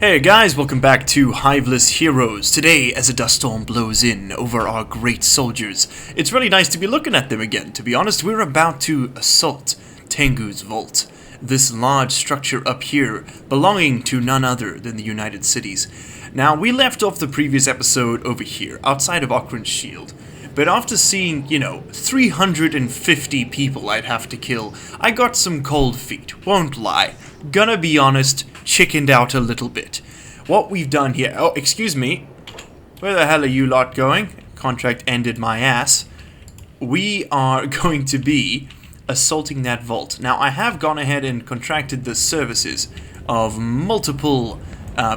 Hey guys, welcome back to Hiveless Heroes. Today, as a dust storm blows in over our great soldiers, it's really nice to be looking at them again. To be honest, we're about to assault Tengu's Vault, this large structure up here belonging to none other than the United Cities. Now, we left off the previous episode over here, outside of Okran's Shield. But after seeing, 350 people I'd have to kill, I got some cold feet, won't lie. Gonna be honest, chickened out a little bit. What we've done here... Oh, excuse me. Where the hell are you lot going? Contract ended my ass. We are going to be assaulting that vault. Now, I have gone ahead and contracted the services of multiple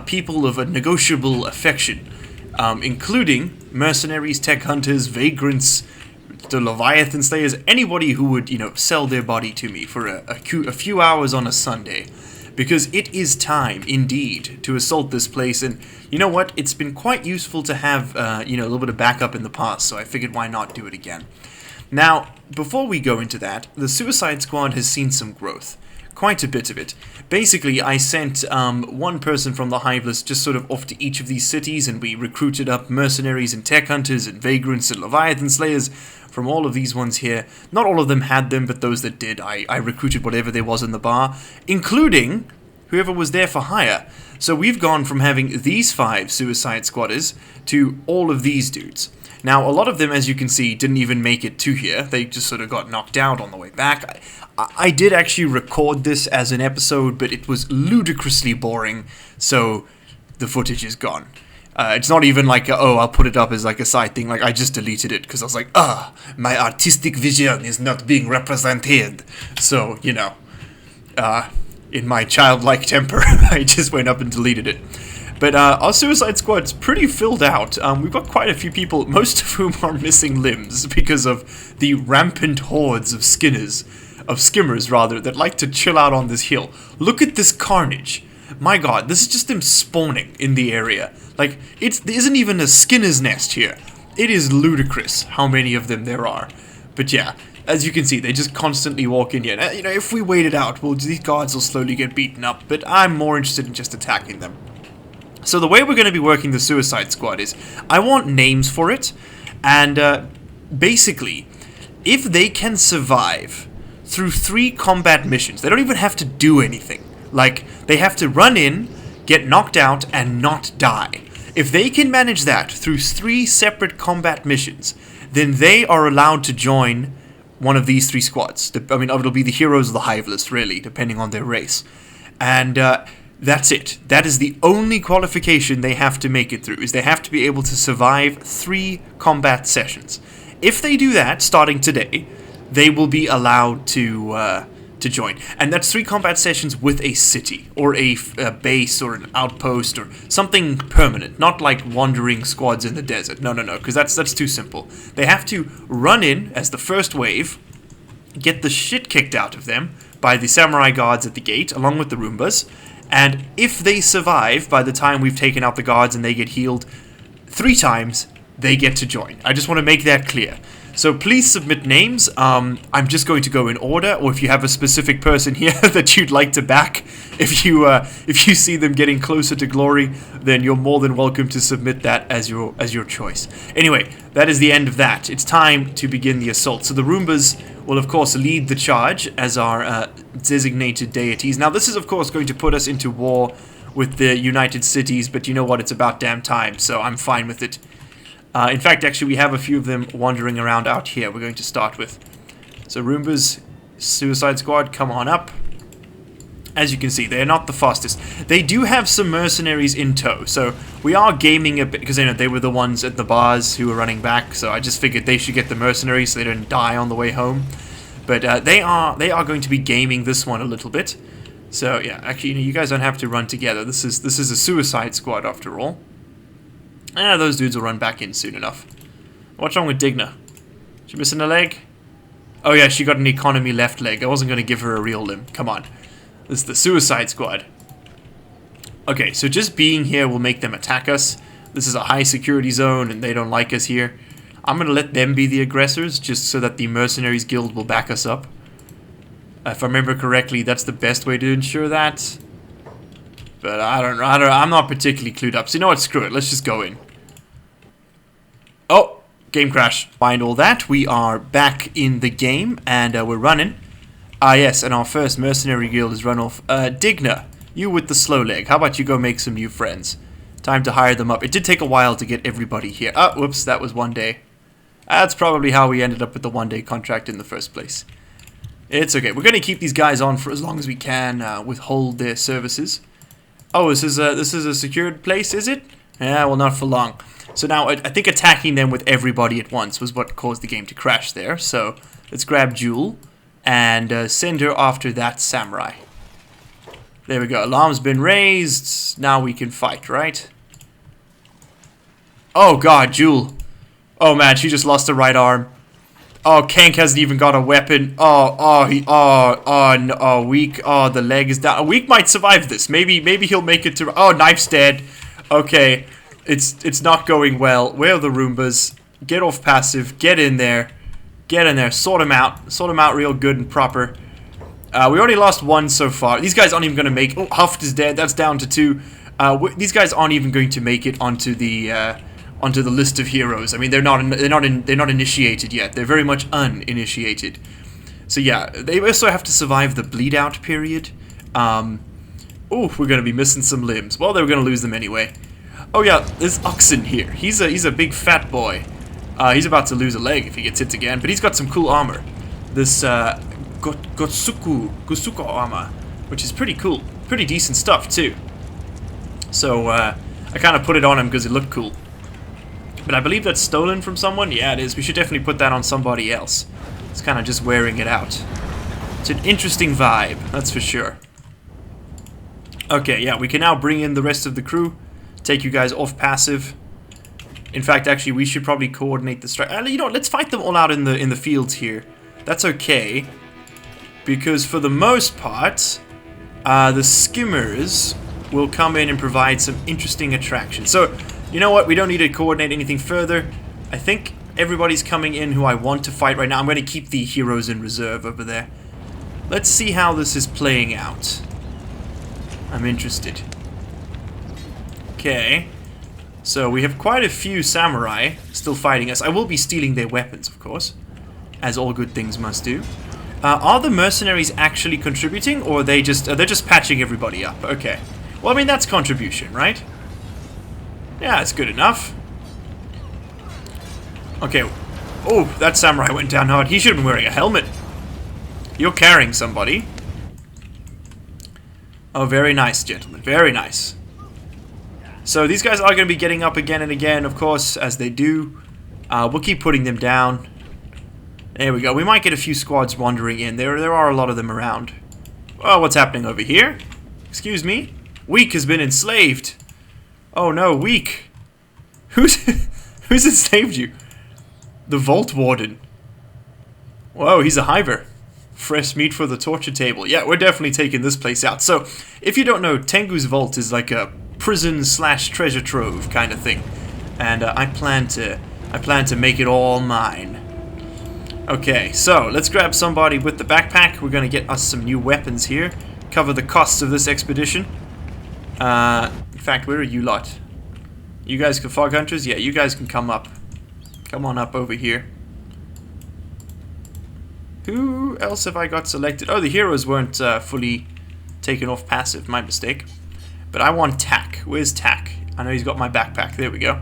people of a negotiable affection. Including mercenaries, tech hunters, vagrants, the Leviathan Slayers, anybody who would, sell their body to me for a few hours on a Sunday. Because it is time, indeed, to assault this place, and you know what? It's been quite useful to have, a little bit of backup in the past, so I figured why not do it again. Now, before we go into that, the Suicide Squad has seen some growth. Quite a bit of it. Basically, I sent one person from the Hiveless just sort of off to each of these cities, and we recruited up mercenaries and tech hunters and vagrants and Leviathan Slayers from all of these ones here. Not all of them had them, but those that did, I recruited whatever there was in the bar, including whoever was there for hire. So we've gone from having these 5 Suicide Squatters to all of these dudes. Now, a lot of them, as you can see, didn't even make it to here. They just sort of got knocked out on the way back. I did actually record this as an episode, but it was ludicrously boring, so the footage is gone. It's not even like, I'll put it up as like a side thing. Like, I just deleted it because I was like, my artistic vision is not being represented. So, in my childlike temper, I just went up and deleted it. But our Suicide Squad's pretty filled out. We've got quite a few people, most of whom are missing limbs because of the rampant hordes of skimmers, that like to chill out on this hill. Look at this carnage. My god, this is just them spawning in the area. Like, there isn't even a Skinner's nest here. It is ludicrous how many of them there are. But yeah, as you can see, they just constantly walk in here. Now, if we wait it out, these guards will slowly get beaten up, but I'm more interested in just attacking them. So the way we're going to be working the Suicide Squad is, I want names for it, and basically, if they can survive through 3 combat missions, they don't even have to do anything. Like, they have to run in, get knocked out, and not die. If they can manage that through 3 separate combat missions, then they are allowed to join one of these 3 squads. It'll be the heroes of the Hiveless, really, depending on their race. And that's it. That is the only qualification they have to make it through, is they have to be able to survive 3 combat sessions. If they do that, starting today, they will be allowed to join. And that's 3 combat sessions with a city, or a base, or an outpost, or something permanent. Not like wandering squads in the desert. No, because that's too simple. They have to run in as the first wave, get the shit kicked out of them by the samurai guards at the gate, along with the Roombas, and if they survive by the time we've taken out the guards and they get healed 3 times, they get to join. I just want to make that clear. So please submit names. I'm just going to go in order, or if you have a specific person here that you'd like to back, if you see them getting closer to glory, then you're more than welcome to submit that as your choice. Anyway, that is the end of that. It's time to begin the assault. So the Roombas will, of course, lead the charge as our designated deities. Now, this is, of course, going to put us into war with the United Cities, but you know what? It's about damn time, so I'm fine with it. In fact, actually, we have a few of them wandering around out here we're going to start with. So, Roombas, Suicide Squad, come on up. As you can see, they're not the fastest. They do have some mercenaries in tow, so we are gaming a bit, because they were the ones at the bars who were running back, so I just figured they should get the mercenaries so they don't die on the way home. But they are going to be gaming this one a little bit. So, yeah, actually, you guys don't have to run together. This is a Suicide Squad, after all. Those dudes will run back in soon enough. What's wrong with Digna? She missing a leg? Oh yeah, she got an economy left leg. I wasn't going to give her a real limb. Come on. This is the Suicide Squad. Okay, so just being here will make them attack us. This is a high security zone and they don't like us here. I'm going to let them be the aggressors just so that the Mercenaries Guild will back us up. If I remember correctly, that's the best way to ensure that. But I don't know. I'm not particularly clued up. So you know what? Screw it. Let's just go in. Oh, game crash. Find all that. We are back in the game and we're running. Ah, yes, and our first mercenary guild is run off. Digna, you with the slow leg. How about you go make some new friends? Time to hire them up. It did take a while to get everybody here. Ah, whoops, that was 1 day. That's probably how we ended up with the 1-day contract in the first place. It's okay. We're going to keep these guys on for as long as we can, withhold their services. Oh, this is a secured place, is it? Yeah, well, not for long. So now, I think attacking them with everybody at once was what caused the game to crash there. So, let's grab Jewel and send her after that samurai. There we go. Alarm's been raised. Now we can fight, right? Oh, God, Jewel. Oh, man, she just lost her right arm. Oh, Kank hasn't even got a weapon. No, Weak. Oh, the leg is down. Weak might survive this. Maybe he'll make it to... Oh, Knife's dead. Okay, it's not going well. Where are the Roombas? Get off passive. Get in there. Get in there. Sort him out. Sort him out real good and proper. We already lost 1 so far. These guys aren't even going to make... Oh, Huft is dead. That's down to 2. These guys aren't even going to make it onto the list of heroes. I mean, they're not initiated yet. They're very much uninitiated. So yeah, they also have to survive the bleed out period. Oh, we're gonna be missing some limbs. Well, they were gonna lose them anyway. Oh yeah, there's Oxen here. He's a big fat boy. He's about to lose a leg if he gets hit again, but he's got some cool armor. This Gotsuko armor, which is pretty cool, pretty decent stuff too. So I kind of put it on him because it looked cool. But I believe that's stolen from someone. Yeah, it is. We should definitely put that on somebody else. It's kind of just wearing it out. It's an interesting vibe, that's for sure. Okay, yeah, we can now bring in the rest of the crew. Take you guys off passive. In fact, actually, we should probably coordinate the strike. You know, let's fight them all out in the fields here. That's okay, because for the most part, the skimmers will come in and provide some interesting attractions. So, you know what? We don't need to coordinate anything further. I think everybody's coming in who I want to fight right now. I'm going to keep the heroes in reserve over there. Let's see how this is playing out. I'm interested. Okay. So we have quite a few samurai still fighting us. I will be stealing their weapons, of course, as all good things must do. Are the mercenaries actually contributing, or are they're just patching everybody up? Okay. Well, I mean, that's contribution, right? Yeah, it's good enough. Okay. Oh, that samurai went down hard. He should have been wearing a helmet. You're carrying somebody. Oh, very nice, gentlemen. Very nice. So these guys are going to be getting up again and again, of course, as they do. We'll keep putting them down. There we go. We might get a few squads wandering in. There are a lot of them around. Oh, what's happening over here? Excuse me? Weak has been enslaved. Oh no, Weak. Who's enslaved you? The Vault Warden. Whoa, he's a hiver. Fresh meat for the torture table. Yeah, we're definitely taking this place out. So, if you don't know, Tengu's Vault is like a prison/treasure trove kind of thing, and I plan to make it all mine. Okay, so let's grab somebody with the backpack. We're gonna get us some new weapons here. Cover the costs of this expedition. In fact, where are you lot? You guys can fog hunters? Yeah, you guys can come up. Come on up over here. Who else have I got selected? Oh, the heroes weren't fully taken off passive. My mistake. But I want Tack. Where's Tack? I know he's got my backpack. There we go.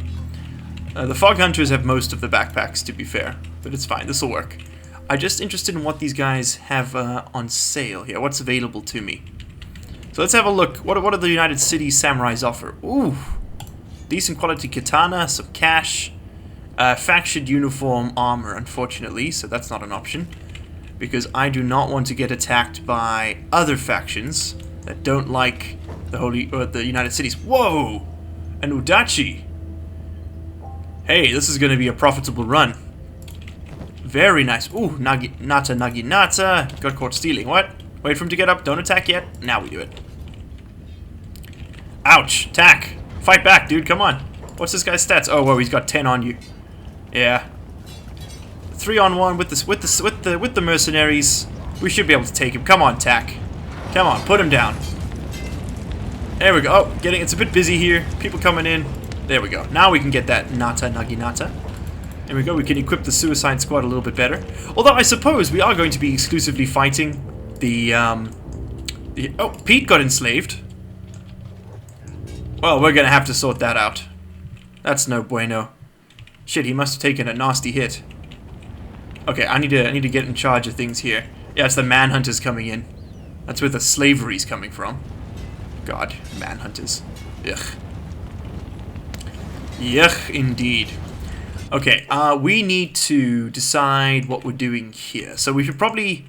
The fog hunters have most of the backpacks, to be fair. But it's fine. This will work. I'm just interested in what these guys have on sale here. What's available to me? So let's have a look. What do the United City Samurais offer? Ooh. Decent quality katana, some cash. Faction uniform armor, unfortunately, so that's not an option. Because I do not want to get attacked by other factions that don't like the United Cities. Whoa! An Udachi! Hey, this is going to be a profitable run. Very nice. Ooh, Nata. Got caught stealing. What? Wait for him to get up. Don't attack yet. Now we do it. Ouch. Attack. Fight back, dude. Come on. What's this guy's stats? Oh, whoa, he's got 10 on you. Yeah. 3-on-1 with the mercenaries. We should be able to take him. Come on, Tack. Come on, put him down. There we go. Oh, it's a bit busy here. People coming in. There we go. Now we can get that Nata Naginata. There we go. We can equip the Suicide Squad a little bit better. Although I suppose we are going to be exclusively fighting the oh, Pete got enslaved. Well, we're gonna have to sort that out. That's no bueno. Shit, he must have taken a nasty hit. Okay, I need to get in charge of things here. Yeah, it's the Manhunters coming in. That's where the slavery's coming from. God, Manhunters. Ugh. Yuck, indeed. Okay, we need to decide what we're doing here. So we should probably...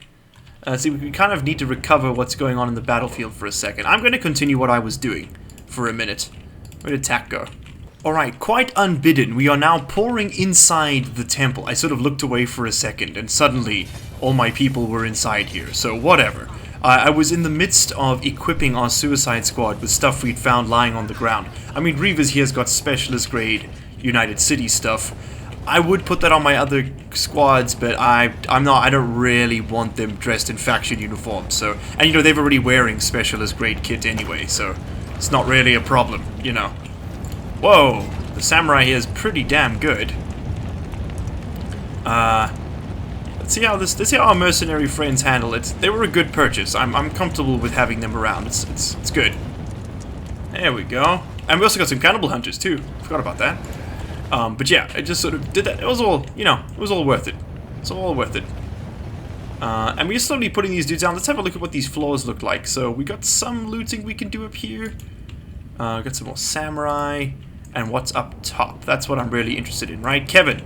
see, we kind of need to recover what's going on in the battlefield for a second. I'm going to continue what I was doing for a minute. Where did attack go? Alright, quite unbidden, we are now pouring inside the temple. I sort of looked away for a second, and suddenly all my people were inside here, so whatever. I was in the midst of equipping our Suicide Squad with stuff we'd found lying on the ground. I mean, Reavers here's got specialist grade United City stuff. I would put that on my other squads, but I don't really want them dressed in faction uniforms, so... And, you know, they're already wearing specialist grade kit anyway, so it's not really a problem, you know. Whoa! The samurai here is pretty damn good. Let's see how our mercenary friends handle it. They were a good purchase. I'm comfortable with having them around. It's good. There we go. And we also got some cannibal hunters too. Forgot about that. But yeah, I just sort of did that. It was all, you know, it was all worth it. It's all worth it. And we're slowly putting these dudes down. Let's have a look at what these floors look like. So we got some looting we can do up here. Got some more samurai. And what's up top? That's what I'm really interested in, right? Kevin,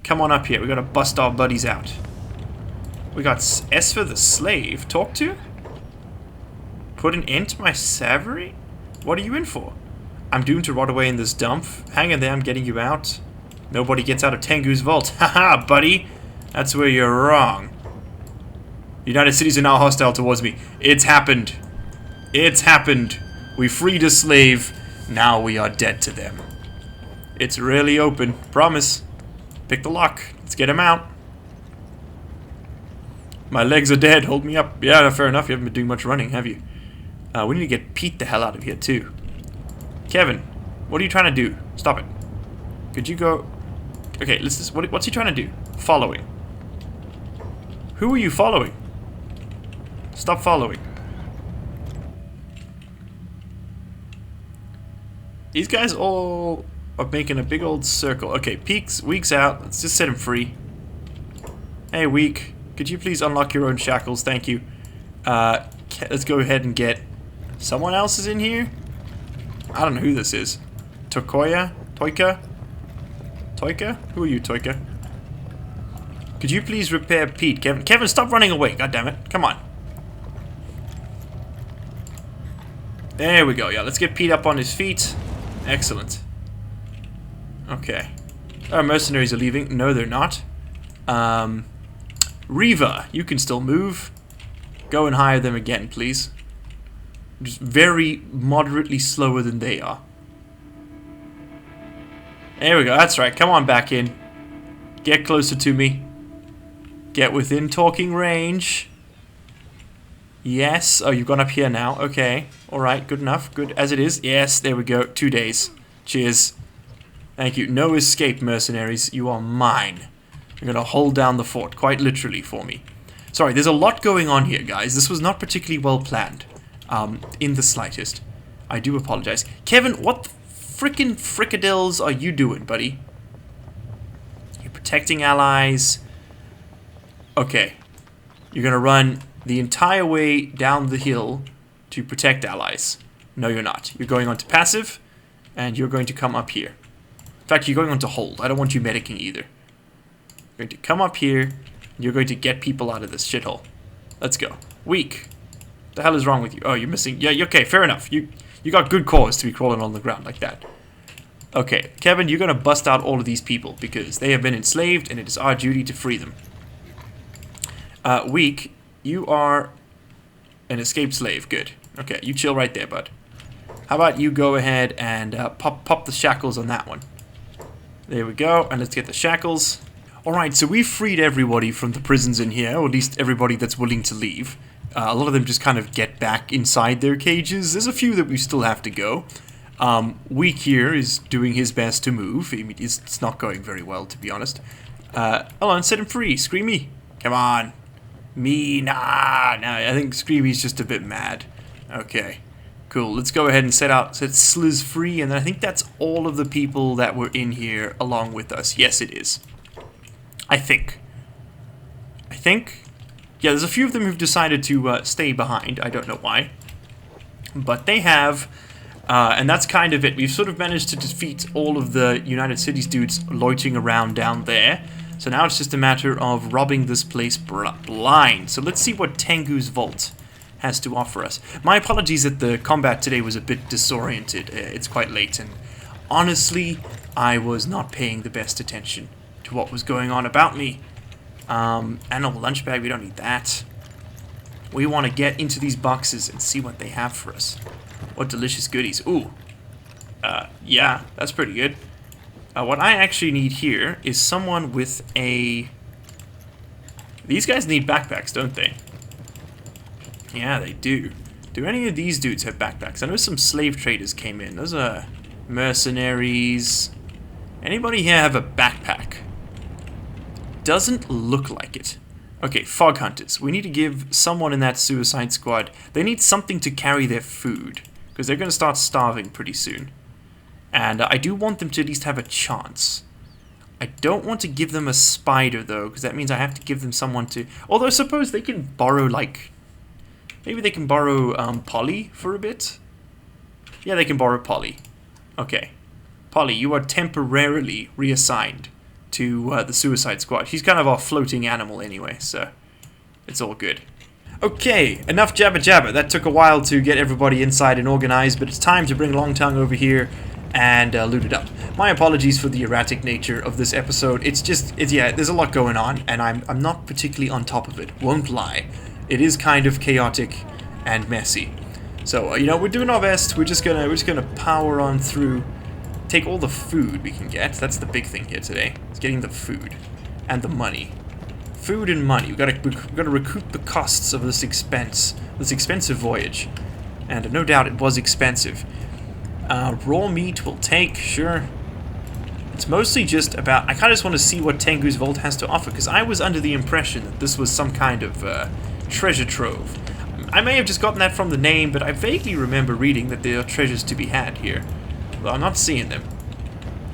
come on up here. We gotta bust our buddies out. We got S for the slave. Talk to? Put an end to my savagery? What are you in for? I'm doomed to rot away in this dump. Hang in there, I'm getting you out. Nobody gets out of Tengu's vault. Haha, buddy. That's where you're wrong. United Cities are now hostile towards me. It's happened. It's happened. We freed a slave. Now we are dead to them. It's really open. Promise. Pick the lock. Let's get him out. My legs are dead. Hold me up. Yeah, fair enough. You haven't been doing much running, have you? We need to get Pete the hell out of here, too. Kevin, what are you trying to do? Stop it. Could you go... Okay, let's just... What's he trying to do? Following. Who are you following? Stop following. These guys all are making a big old circle. Okay, Week's out. Let's just set him free. Hey, Week. Could you please unlock your own shackles? Thank you. Let's go ahead and get... Someone else is in here? I don't know who this is. Tokoya? Toika? Toika? Who are you, Toika? Could you please repair Pete? Kevin, stop running away. God damn it. Come on. There we go. Yeah, let's get Pete up on his feet. Excellent. Okay. Our mercenaries are leaving. No, they're not. Reva, you can still move. Go and hire them again, please. Just very moderately slower than they are. There we go. That's right. Come on back in. Get closer to me. Get within talking range. Yes. Oh, you've gone up here now. Okay. Alright. Good enough. Good as it is. Yes. There we go. 2 days. Cheers. Thank you. No escape, mercenaries. You are mine. You're going to hold down the fort. Quite literally for me. Sorry. There's a lot going on here, guys. This was not particularly well planned. In the slightest. I do apologize. Kevin, what the frickin' fricadills are you doing, buddy? You're protecting allies. Okay. You're gonna run the entire way down the hill to protect allies. No, you're not. You're going on to passive, and you're going to come up here. In fact, you're going on to hold. I don't want you medicing either. You're going to come up here, and you're going to get people out of this shithole. Let's go. Weak. The hell is wrong with you? Oh, you're missing... Yeah, okay, fair enough. You got good cause to be crawling on the ground like that. Okay, Kevin, you're going to bust out all of these people because they have been enslaved and it is our duty to free them. Weak, you are an escaped slave. Good. Okay, you chill right there, bud. How about you go ahead and pop the shackles on that one. There we go, and let's get the shackles. Alright, so we've freed everybody from the prisons in here, or at least everybody that's willing to leave. A lot of them just kind of get back inside their cages. There's a few that we still have to go. Weak here is doing his best to move. I mean, it's not going very well, to be honest. Hold on, set him free. Screamy. Come on. Nah. No, I think Screamy's just a bit mad. Okay. Cool. Let's go ahead and set Sliz free, and then I think that's all of the people that were in here along with us. Yes, it is. I think. Yeah, there's a few of them who've decided to stay behind. I don't know why. But they have, and that's kind of it. We've sort of managed to defeat all of the United Cities dudes loitering around down there. So now it's just a matter of robbing this place blind. So let's see what Tengu's Vault has to offer us. My apologies that the combat today was a bit disoriented. It's quite late, and honestly, I was not paying the best attention to what was going on about me. Animal lunch bag, we don't need that. We want to get into these boxes and see what they have for us. What delicious goodies. Ooh. Yeah, that's pretty good. What I actually need here is someone with a... These guys need backpacks, don't they? Yeah, they do. Do any of these dudes have backpacks? I know some slave traders came in. Those are mercenaries. Anybody here have a backpack? Doesn't look like it. Okay, fog hunters. We need to give someone in that suicide squad, they need something to carry their food, because they're going to start starving pretty soon. And I do want them to at least have a chance. I don't want to give them a spider, though, because that means I have to give them someone to... Although I suppose they can borrow, like... Maybe they can borrow Polly for a bit? Yeah, they can borrow Polly. Okay. Polly, you are temporarily reassigned to the Suicide Squad. He's kind of our floating animal anyway, so it's all good. Okay, enough jabber jabber. That took a while to get everybody inside and organized, but it's time to bring Long Tongue over here and loot it up. My apologies for the erratic nature of this episode. Yeah, there's a lot going on, and I'm not particularly on top of it. Won't lie. It is kind of chaotic and messy. So you know, we're doing our best. We're just gonna power on through. Take all the food we can get. That's the big thing here today. It's getting the food and the money. Food and money. We gotta recoup the costs of this expensive voyage, and no doubt it was expensive. Raw meat we'll take, sure. It's mostly just about... I kind of just want to see what Tengu's Vault has to offer, because I was under the impression that this was some kind of treasure trove. I may have just gotten that from the name, but I vaguely remember reading that there are treasures to be had here. Well, I'm not seeing them.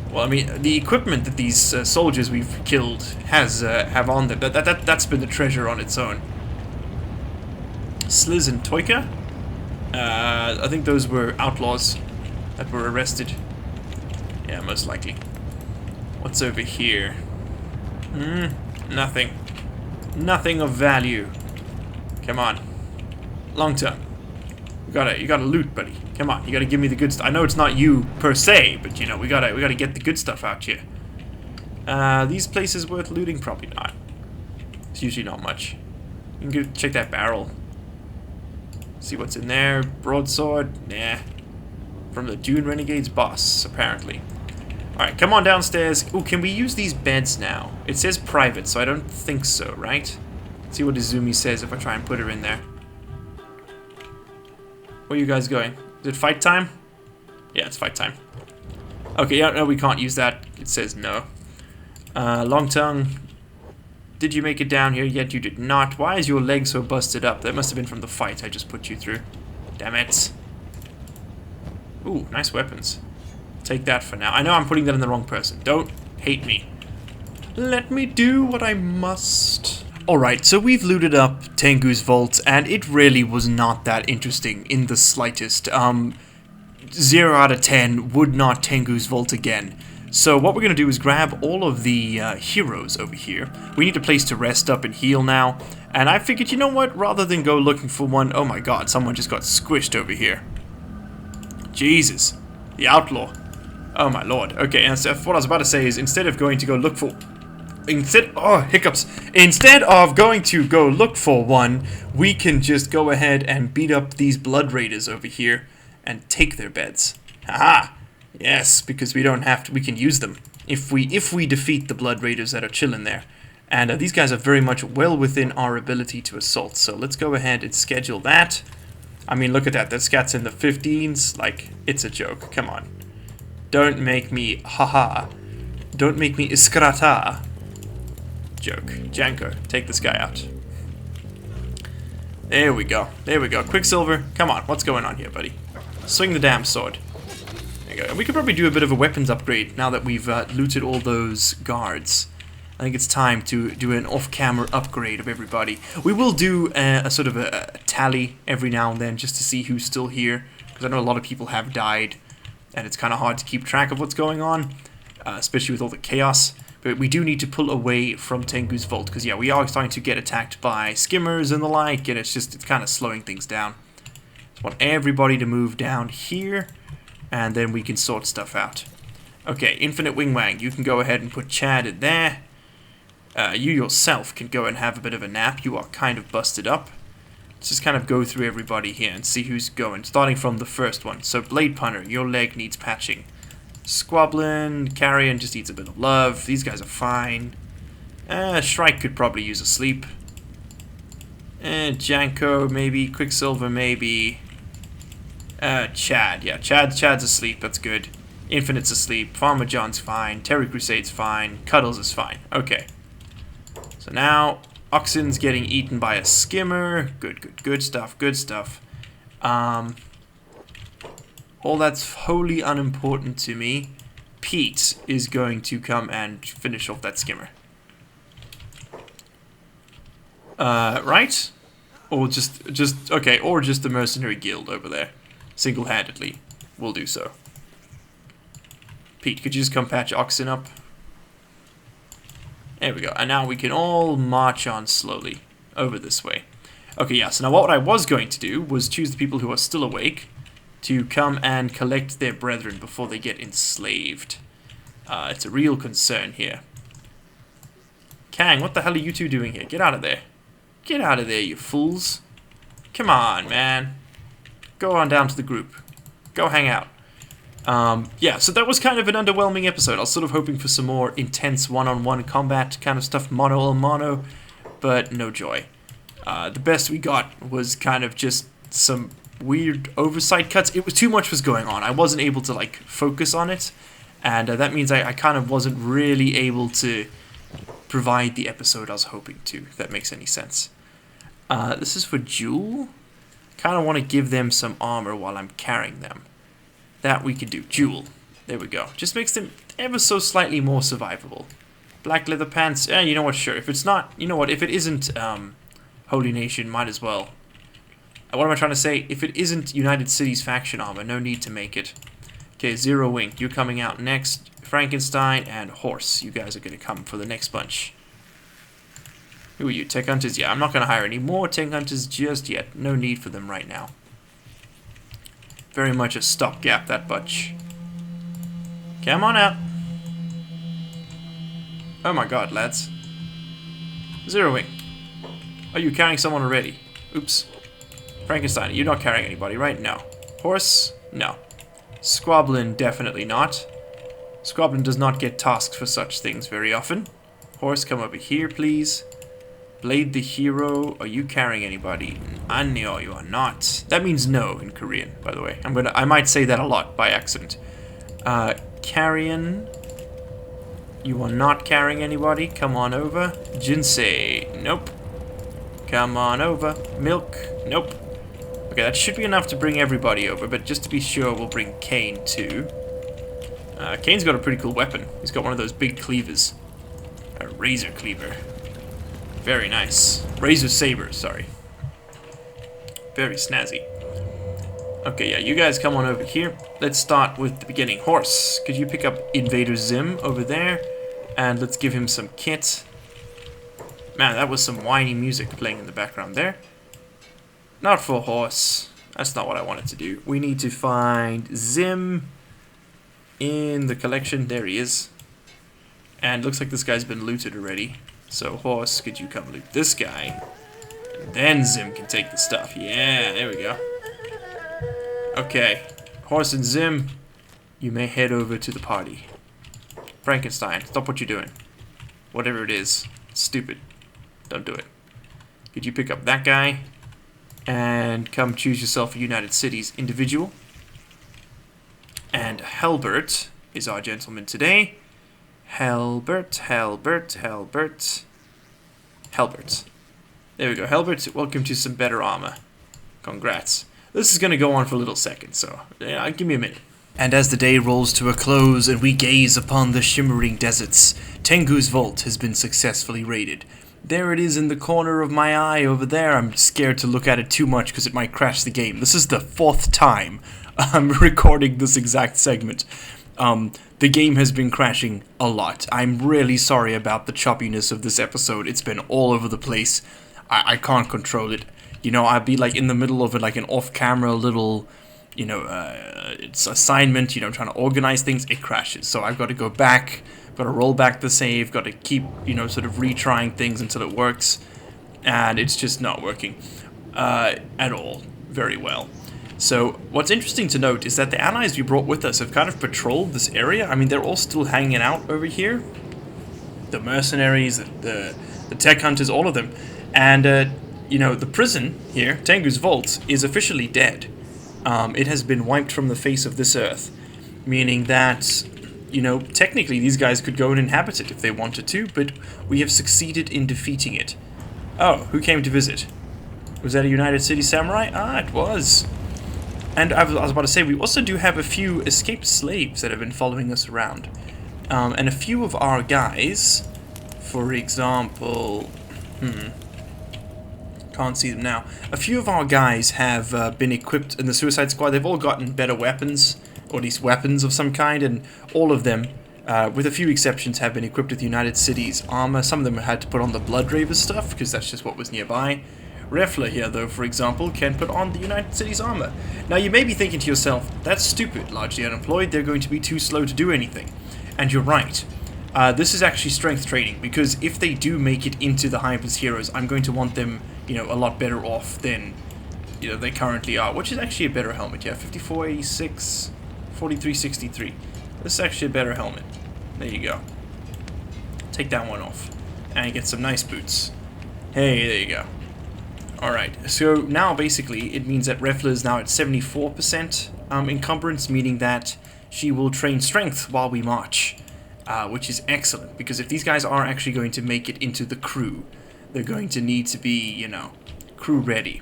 Well, I mean, the equipment that these soldiers we've killed have on them, that's been the treasure on its own. Sliz and Toika? I think those were outlaws that were arrested. Yeah, most likely. What's over here? Nothing. Nothing of value. Come on. Long Tongue. You gotta loot, buddy. Come on, you gotta give me the good stuff. I know it's not you per se, but you know, we gotta get the good stuff out here. These places worth looting? Probably not. It's usually not much. You can go check that barrel. See what's in there. Broadsword? Nah. From the Dune Renegade's boss, apparently. Alright, come on downstairs. Ooh, can we use these beds now? It says private, so I don't think so, right? Let's see what Izumi says if I try and put her in there. Where are you guys going? Is it fight time? Yeah, it's fight time. Okay, yeah, no, we can't use that. It says no. Long Tongue. Did you make it down here? Yet you did not. Why is your leg so busted up? That must have been from the fight I just put you through. Damn it. Ooh, nice weapons. Take that for now. I know I'm putting that in the wrong person. Don't hate me. Let me do what I must. Alright, so we've looted up Tengu's Vault, and it really was not that interesting in the slightest. 0 out of 10, would not Tengu's Vault again. So what we're going to do is grab all of the heroes over here. We need a place to rest up and heal now. And I figured, you know what, rather than go looking for one... Oh my god, someone just got squished over here. Jesus. The outlaw. Oh my lord. Okay, and so what I was about to say is, instead of going to go look for... Instead of going to go look for one, we can just go ahead and beat up these blood raiders over here and take their beds. Haha! Yes, because we don't have to. We can use them if we defeat the blood raiders that are chilling there. And these guys are very much well within our ability to assault. So let's go ahead and schedule that. I mean, look at that. That scat's in the 15s. Like, it's a joke. Come on. Don't make me haha. Don't make me iskrata. Joke. Janko, take this guy out. There we go. There we go. Quicksilver, come on. What's going on here, buddy? Swing the damn sword. There you go. We could probably do a bit of a weapons upgrade now that we've looted all those guards. I think it's time to do an off-camera upgrade of everybody. We will do a sort of a tally every now and then just to see who's still here, because I know a lot of people have died, and it's kind of hard to keep track of what's going on, especially with all the chaos. But we do need to pull away from Tengu's vault, because yeah, we are starting to get attacked by skimmers and the like, and it's kind of slowing things down. Just want everybody to move down here, and then we can sort stuff out. Okay, Infinite Wing Wang, you can go ahead and put Chad in there. You yourself can go and have a bit of a nap. You are kind of busted up. Let's just kind of go through everybody here and see who's going, starting from the first one. So Blade Punter, your leg needs patching. Squablin, Carrion just needs a bit of love. These guys are fine. Shrike could probably use a sleep. Janko, maybe. Quicksilver, maybe. Chad, yeah, Chad's asleep, that's good. Infinite's asleep. Farmer John's fine. Terry Crusade's fine. Cuddles is fine. Okay. So now, Oxen's getting eaten by a skimmer. Good stuff, good stuff. All that's wholly unimportant to me. Pete is going to come and finish off that skimmer. Right? Or okay, or just the mercenary guild over there. Single-handedly. We'll do so. Pete, could you just come patch Oxen up? There we go. And now we can all march on slowly over this way. Okay, yeah, so now what I was going to do was choose the people who are still awake to come and collect their brethren before they get enslaved. It's a real concern here. Kang, what the hell are you two doing here? Get out of there. Get out of there, you fools. Come on, man. Go on down to the group. Go hang out. Yeah, so that was kind of an underwhelming episode. I was sort of hoping for some more intense one-on-one combat kind of stuff, mono-on-mono, but no joy. The best we got was kind of just some weird oversight cuts. It was too much was going on. I wasn't able to, like, focus on it, and that means I kind of wasn't really able to provide the episode I was hoping to, if that makes any sense. This is for Jewel. Kind of want to give them some armor while I'm carrying them. That we can do. Jewel. There we go. Just makes them ever so slightly more survivable. Black leather pants. You know what? Sure. If it's not... You know what? If it isn't Holy Nation, might as well. What am I trying to say? If it isn't United Cities faction armor, no need to make it. Okay, Zero Wing. You're coming out next. Frankenstein and Horse. You guys are going to come for the next bunch. Who are you? Tech Hunters? Yeah, I'm not going to hire any more Tech Hunters just yet. No need for them right now. Very much a stopgap, that bunch. Come on out. Oh my god, lads. Zero Wing. Are you carrying someone already? Oops. Frankenstein, you're not carrying anybody, right? No. Horse? No. Squablin, definitely not. Squablin does not get tasked for such things very often. Horse, come over here, please. Blade the Hero, are you carrying anybody? No, you are not. That means no in Korean, by the way. I might say that a lot by accident. Carrion, you are not carrying anybody. Come on over. Jinsei, nope. Come on over. Milk, nope. Okay, that should be enough to bring everybody over, but just to be sure, we'll bring Kane too. Kane's got a pretty cool weapon. He's got one of those big cleavers. A razor cleaver. Very nice. Razor saber, sorry. Very snazzy. Okay, yeah, you guys come on over here. Let's start with the beginning. Horse, could you pick up Invader Zim over there? And let's give him some kit. Man, that was some whiny music playing in the background there. Not for Horse. That's not what I wanted to do. We need to find Zim in the collection. There he is. And looks like this guy's been looted already. So, Horse, could you come loot this guy? And then Zim can take the stuff. Yeah, there we go. Okay. Horse and Zim, you may head over to the party. Frankenstein, stop what you're doing. Whatever it is. Stupid. Don't do it. Could you pick up that guy? And come choose yourself a United Cities individual. And Helbert is our gentleman today. Helbert. There we go. Helbert, welcome to some better armor. Congrats. This is going to go on for a little second, so give me a minute. And as the day rolls to a close and we gaze upon the shimmering deserts, Tengu's vault has been successfully raided. There it is in the corner of my eye over there. I'm scared to look at it too much because it might crash the game. This is the 4th time I'm recording this exact segment. The game has been crashing a lot. I'm really sorry about the choppiness of this episode. It's been all over the place. I can't control it. You know, I'd be like in the middle of it, like an off-camera little, it's assignment, trying to organize things. It crashes. So I've got to go back, got to roll back the save, got to keep, sort of retrying things until it works. And it's just not working at all very well. So what's interesting to note is that the allies we brought with us have kind of patrolled this area. I mean, they're all still hanging out over here. The mercenaries, the tech hunters, all of them. And, the prison here, Tengu's Vault, is officially dead. It has been wiped from the face of this earth. Meaning that, technically these guys could go and inhabit it if they wanted to, but we have succeeded in defeating it. Oh, who came to visit? Was that a United City samurai? Ah, it was. And I was about to say, we also do have a few escaped slaves that have been following us around. And a few of our guys, for example... Can't see them now. A few of our guys have been equipped in the Suicide Squad. They've all gotten better weapons, or at least weapons of some kind, and all of them, with a few exceptions, have been equipped with United Cities armor. Some of them had to put on the Bloodraver stuff, because that's just what was nearby. Refler here, though, for example, can put on the United Cities armor. Now, you may be thinking to yourself, that's stupid, largely unemployed, they're going to be too slow to do anything. And you're right. This is actually strength training, because if they do make it into the Hiveless heroes, I'm going to want them, a lot better off than, they currently are, which is actually a better helmet, yeah, 5486, 4363. This is actually a better helmet. There you go. Take that one off, and get some nice boots. Hey, there you go. Alright, so now basically it means that Refler is now at 74% encumbrance, meaning that she will train strength while we march. Which is excellent, because if these guys are actually going to make it into the crew, they're going to need to be, crew ready.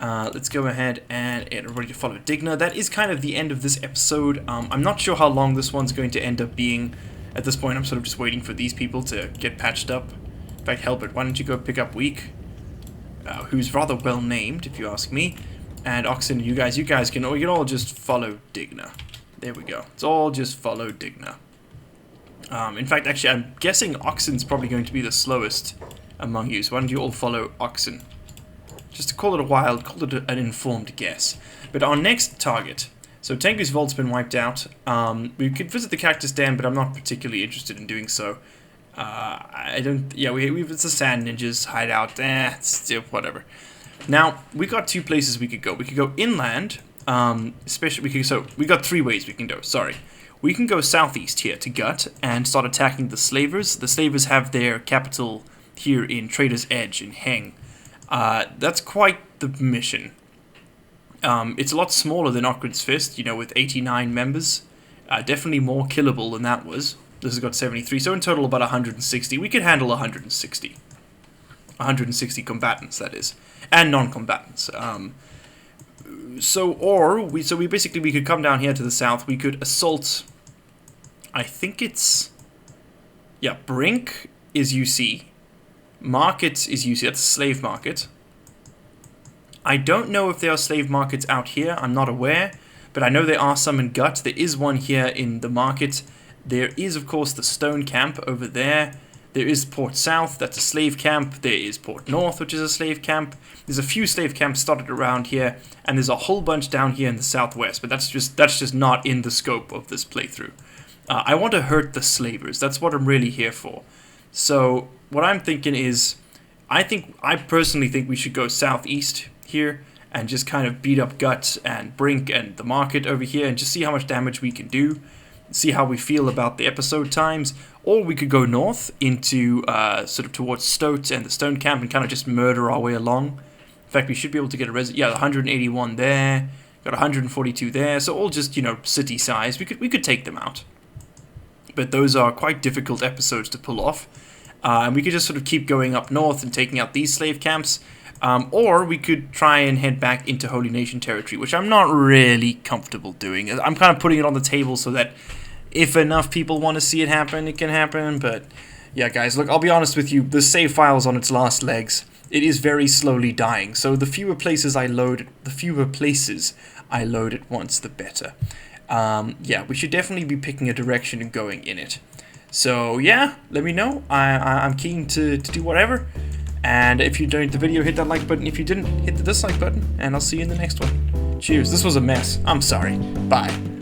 Let's go ahead and get everybody to follow Digna. That is kind of the end of this episode. I'm not sure how long this one's going to end up being. At this point, I'm sort of just waiting for these people to get patched up. In fact, Helbert, why don't you go pick up Weak? Who's rather well named, if you ask me. And Oxen, you guys can all just follow Digna. There we go. It's all just follow Digna. In fact, actually, I'm guessing Oxen's probably going to be the slowest among you, so why don't you all follow Oxen? Just to call it an informed guess. But our next target, so Tengu's Vault's been wiped out. We could visit the Cactus Dam, but I'm not particularly interested in doing so. It's a Sand Ninjas hideout, whatever. Now, we got two places we could go. We could go inland, we got 3 ways we can go, sorry. We can go southeast here to Gut and start attacking the Slavers. The Slavers have their capital here in Trader's Edge in Heng. That's quite the mission. It's a lot smaller than Ockren's Fist, with 89 members. Definitely more killable than that was. This has got 73, so in total about 160. We could handle 160. 160 combatants, that is. And non-combatants. We could come down here to the south. We could assault... I think it's... Yeah, Brink is UC. Market is UC. That's a slave market. I don't know if there are slave markets out here. I'm not aware. But I know there are some in Gut. There is one here in the market. There is, of course, the Stone Camp over there. There is Port South. That's a slave camp. There is Port North, which is a slave camp. There's a few slave camps started around here. And there's a whole bunch down here in the southwest. But that's just not in the scope of this playthrough. I want to hurt the slavers. That's what I'm really here for. So what I'm thinking is, I personally think we should go southeast here and just kind of beat up Gut and Brink and the market over here and just see how much damage we can do. see how we feel about the episode times, or we could go north into sort of towards Stoat and the Stone Camp and kind of just murder our way along. In fact, we should be able to get a yeah, 181 there, got 142 there, so all just, you know, city size. We could take them out. But those are quite difficult episodes to pull off. And we could just sort of keep going up north and taking out these slave camps. Or we could try and head back into Holy Nation territory, which I'm not really comfortable doing. I'm kind of putting it on the table so that if enough people want to see it happen, it can happen. But yeah, guys, look, I'll be honest with you. The save file's on its last legs. It is very slowly dying. So the fewer places I load at once, the better. Yeah, we should definitely be picking a direction and going in it. So yeah, let me know. I'm keen to do whatever. And if you enjoyed the video, hit that like button. If you didn't, hit the dislike button. And I'll see you in the next one. Cheers. This was a mess. I'm sorry. Bye.